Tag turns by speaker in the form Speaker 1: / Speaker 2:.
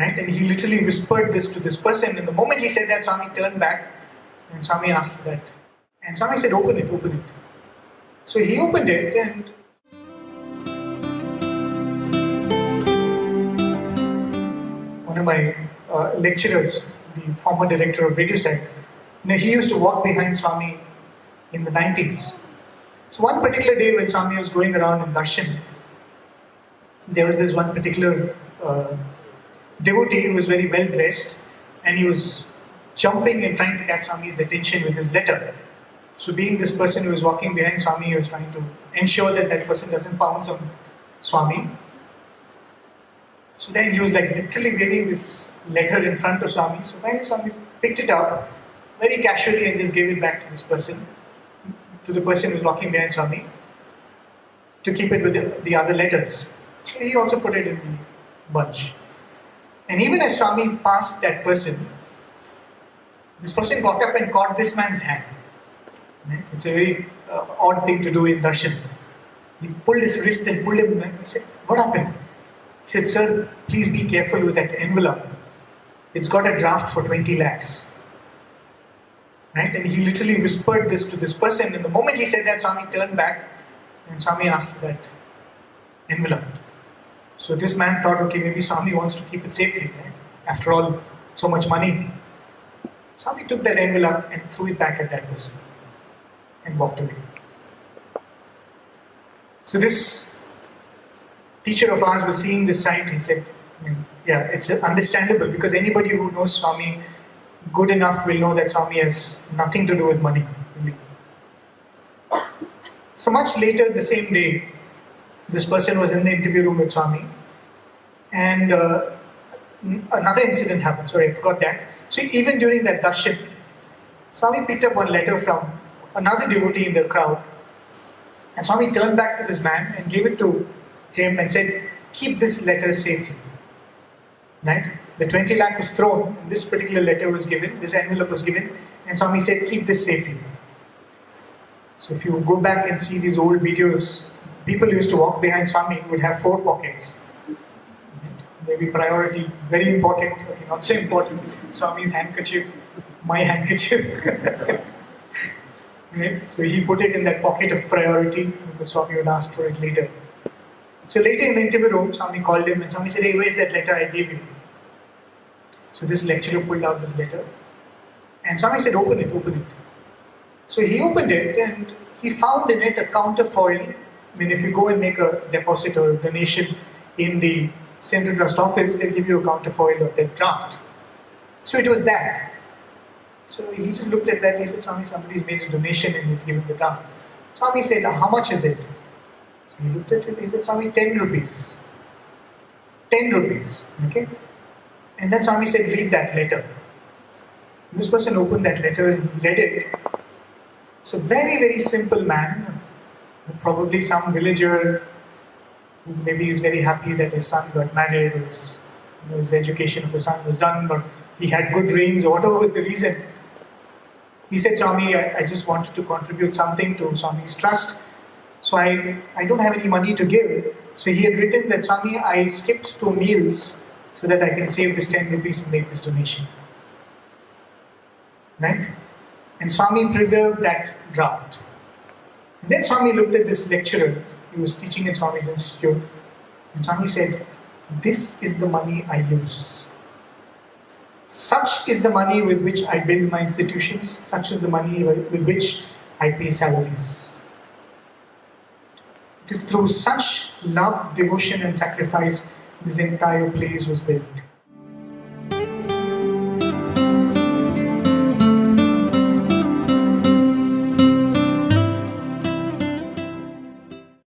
Speaker 1: Right? And he literally whispered this to this person, and the moment he said that, Swami turned back, and Swami asked for that. And Swami said, open it, open it. So he opened it, and one of my lecturers, the former director of Radio Set, he used to walk behind Swami in the 90s. So one particular day when Swami was going around in darshan, there was this one particular devotee who was very well dressed, and he was jumping and trying to catch Swami's attention with his letter. So being this person who was walking behind Swami, he was trying to ensure that that person doesn't pounce on Swami. So then he was like literally waving this letter in front of Swami. So finally Swami picked it up very casually and just gave it back to this person, to the person who was walking behind Swami, to keep it with the other letters. So he also put it in the bunch. And even as Swami passed that person, this person got up and caught this man's hand. Right? It's a very odd thing to do in darshan. He pulled his wrist and pulled him back. He said, what happened? He said, sir, please be careful with that envelope. It's got a draft for 20 lakhs. Right? And he literally whispered this to this person, and the moment he said that, Swami turned back, and Swami asked for that envelope. So this man thought, okay, maybe Swami wants to keep it safely. Right? After all, so much money. Swami took that envelope and threw it back at that person and walked away. So this teacher of ours was seeing this sight. He said, yeah, it's understandable, because anybody who knows Swami good enough will know that Swami has nothing to do with money. Really. So much later, the same day, this person was in the interview room with Swami, and another incident happened. Sorry, I forgot that. So even during that darshan, Swami picked up one letter from another devotee in the crowd, and Swami turned back to this man and gave it to him and said, keep this letter safely. Right? The 20 lakh was thrown, and this particular letter was given, this envelope was given, and Swami said, keep this safely. So if you go back and see these old videos, people who used to walk behind Swami would have 4 pockets. Maybe priority, very important, okay, not so important. Swami's handkerchief, my handkerchief. Right? So he put it in that pocket of priority, because Swami would ask for it later. So later in the interview room, Swami called him, and Swami said, hey, where's that letter I gave you? So this lecturer pulled out this letter, and Swami said, open it, open it. So he opened it, and he found in it a counterfoil. I mean, if you go and make a deposit or a donation in the Central Trust office, they'll give you a counterfoil of that draft. So it was that. So he just looked at that, he said, Swami, somebody's made a donation and he's given the draft. Swami said, how much is it? So he looked at it, he said, Swami, 10 rupees. 10 rupees, okay? And then Swami said, read that letter. This person opened that letter and he read it. It's a very, very simple man, probably some villager who maybe is very happy that his son got married, or his education of his son was done, or he had good rains, or whatever was the reason. He said, Swami, I just wanted to contribute something to Swami's trust, so I don't have any money to give. So he had written that, Swami, I skipped 2 meals so that I can save this 10 rupees and make this donation. Right? And Swami preserved that draft. And then Swami looked at this lecturer who was teaching in Swami's institute, and Swami said, this is the money I use. Such is the money with which I build my institutions, such is the money with which I pay salaries. It is through such love, devotion and sacrifice this entire place was built.